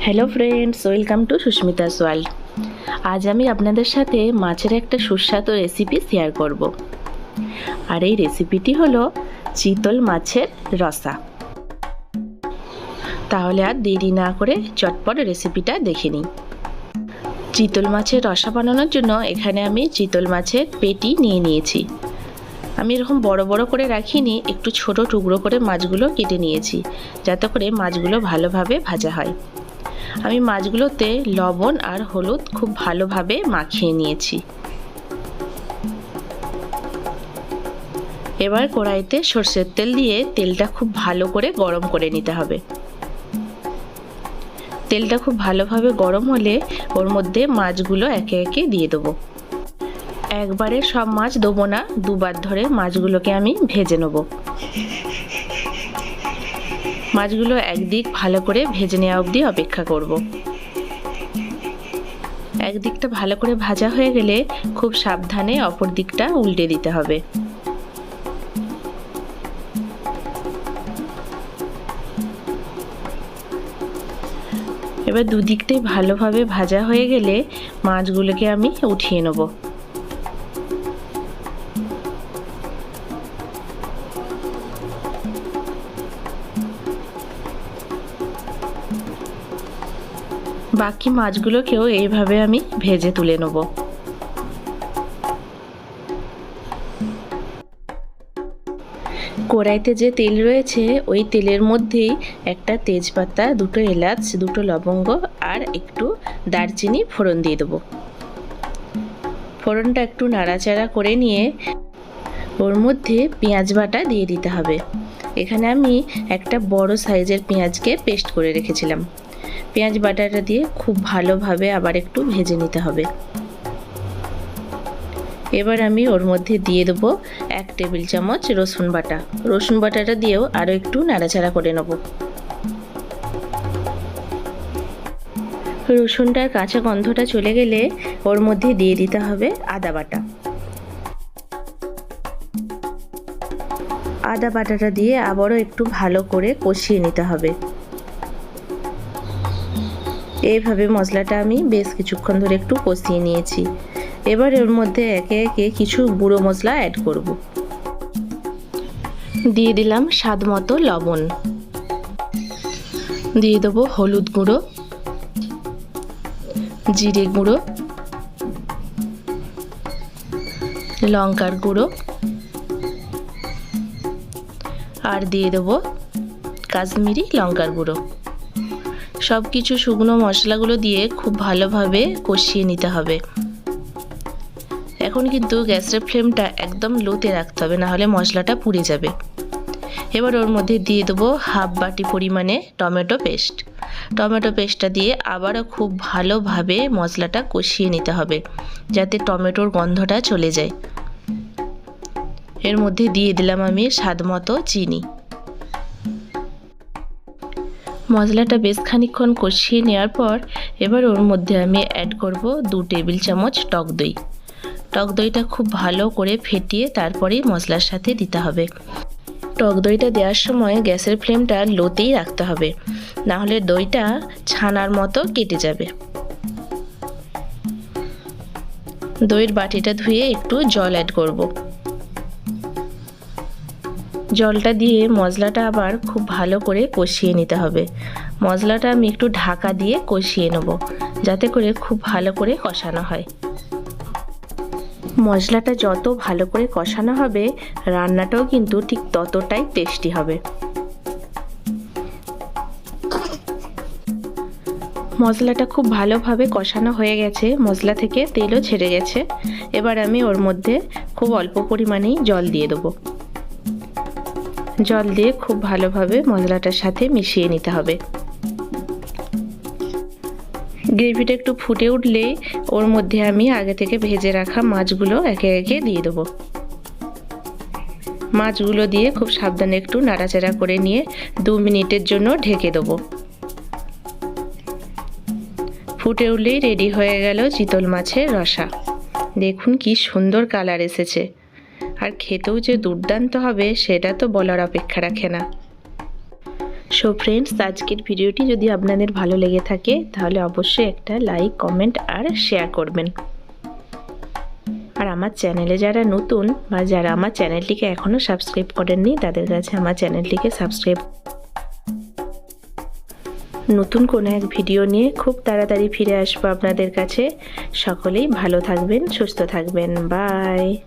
Hello friends, welcome to Susmita's world. আজ আমি আপনাদের সাথে মাছের একটা সুস্বাদু রেসিপি শেয়ার করব। আর এই রেসিপিটি হলো চিতল মাছের রসা। তাহলে আর দেরি না করে চটপট রেসিপিটা দেখে নিই। চিতল মাছের রসা বানানোর জন্য এখানে আমি চিতল মাছের পেটি নিয়ে নিয়েছি। আমি এরকম বড় বড় করে রাখিনি, একটু ছোট টুকরো করে মাছগুলো কেটে নিয়েছি, যাতে করে মাছগুলো ভালোভাবে ভাজা হয়। আমি মাছগুলোতে লবণ আর হলুদ খুব ভালোভাবে মাখিয়ে নিয়েছি। এবার কড়াইতে সরষের তেল দিয়ে তেলটা খুব ভালো করে গরম করে নিতে হবে। তেলটা খুব ভালোভাবে গরম হলে ওর মধ্যে মাছগুলো একে একে দিয়ে দেবো। একবারে সব মাছ দেবো না, দুবার ধরে মাছগুলোকে আমি ভেজে নেব। মাছগুলো একদিক ভালো করে ভেজে নেওয়া অবধি অপেক্ষা করব। একদিকটা ভালো করে ভাজা হয়ে গেলে খুব সাবধানে অপর দিকটা উল্টে দিতে হবে। এবার দুদিকটাই ভালোভাবে ভাজা হয়ে গেলে মাছগুলোকে আমি উঠিয়ে নেব। বাকি মাছগুলোকেও এইভাবে আমি ভেজে তুলে নেব। কড়াইতে যে তেল রয়েছে ওই তেলের মধ্যেই একটা তেজপাতা, দুটো এলাচ, দুটো লবঙ্গ আর একটু দারচিনি ফোড়ন দিয়ে দেবো। ফোড়নটা একটু নাড়াচাড়া করে নিয়ে ওর মধ্যে পেঁয়াজ বাটা দিয়ে দিতে হবে। এখানে আমি একটা বড় সাইজের পেঁয়াজকে পেস্ট করে রেখেছিলাম। পেঁয়াজ বাটাটা দিয়ে খুব ভালোভাবে আবার একটু ভেজে নিতে হবে। এবার আমি ওর মধ্যে দিয়ে দেবো 1 টেবিল চামচ রসুন বাটা। রসুন বাটাটা দিয়েও আরও একটু নাড়াচাড়া করে নেব। রসুনটার কাঁচা গন্ধটা চলে গেলে ওর মধ্যে দিয়ে দিতে হবে আদা বাটা। আদা বাটাটা দিয়ে আবারও একটু ভালো করে কষিয়ে নিতে হবে। এইভাবে মশলাটা আমি বেশ কিছুক্ষণ ধরে একটু কষিয়ে নিয়েছি। এবার এর মধ্যে একে একে কিছু গুঁড়ো মশলা অ্যাড করব। দিয়ে দিলাম স্বাদ মতো লবণ, দিয়ে দেবো হলুদ গুঁড়ো, জিরে গুঁড়ো, লঙ্কার গুঁড়ো আর দিয়ে দেবো কাশ্মীরি লঙ্কার গুঁড়ো। সব কিছু শুকনো মশলাগুলো দিয়ে খুব ভালোভাবে কষিয়ে নিতে হবে। এখন কিন্তু গ্যাসের ফ্লেমটা একদম লোতে রাখতে হবে, না হলে মশলাটা পুড়ে যাবে। এবার ওর মধ্যে দিয়ে দেবো হাফ বাটি পরিমাণে টমেটো পেস্ট। টমেটো পেস্টটা দিয়ে আবারও খুব ভালোভাবে মশলাটা কষিয়ে নিতে হবে, যাতে টমেটোর গন্ধটা চলে যায়। এর মধ্যে দিয়ে দিলাম আমি স্বাদ মতো চিনি। মশলাটা বেশ খানিকক্ষণ কষিয়ে নেওয়ার পর এবার ওর মধ্যে আমি অ্যাড করব 2 টেবিল চামচ টক দই। টক দইটা খুব ভালো করে ফেটিয়ে তারপরেই মশলার সাথে দিতে হবে। টক দইটা দেওয়ার সময় গ্যাসের ফ্লেমটা লোতেই রাখতে হবে, না হলে দইটা ছানার মতো কেটে যাবে। দইয়ের বাটিটা ধুয়ে একটু জল অ্যাড করব। জলটা দিয়ে মশলাটা আবার খুব ভালো করে কষিয়ে নিতে হবে। মশলাটা আমি একটু ঢাকা দিয়ে কষিয়ে নেব, যাতে করে খুব ভালো করে কষানো হয়। মশলাটা যত ভালো করে কষানো হবে রান্নাটাও কিন্তু ঠিক ততটাই টেস্টি হবে। মশলাটা খুব ভালোভাবে কষানো হয়ে গেছে, মশলা থেকে তেলও ছেড়ে গেছে। এবার আমি ওর মধ্যে খুব অল্প পরিমাণেই জল দিয়ে দেবো। জল দিয়ে খুব ভালোভাবে মশলাটার সাথে মিশিয়ে নিতে হবে। গ্রেভিটা একটু ফুটে উঠলে ওর মধ্যে আমি আগে থেকে ভেজে রাখা মাছগুলো একে একে দিয়ে দেবো। মাছগুলো দিয়ে খুব সাবধানে একটু নাড়াচাড়া করে নিয়ে 2 মিনিটের জন্য ঢেকে দেবো। ফুটে উঠলেই রেডি হয়ে গেল চিতল মাছের রসা। দেখুন কি সুন্দর কালার এসেছে, আর খেতেও যে দুর্দান্ত হবে সেটা তো বলার অপেক্ষা রাখে না। সো ফ্রেন্ডস, আজকের ভিডিওটি যদি আপনাদের ভালো লেগে থাকে তাহলে অবশ্যই একটা লাইক, কমেন্ট আর শেয়ার করবেন। আর আমার চ্যানেলে যারা নতুন বা যারা আমার চ্যানেলটিকে এখনও সাবস্ক্রাইব করেননি তাদের কাছে আমার চ্যানেলটিকে সাবস্ক্রাইব। নতুন কোনো এক ভিডিও নিয়ে খুব তাড়াতাড়ি ফিরে আসবো আপনাদের কাছে। সকলেই ভালো থাকবেন, সুস্থ থাকবেন। বাই।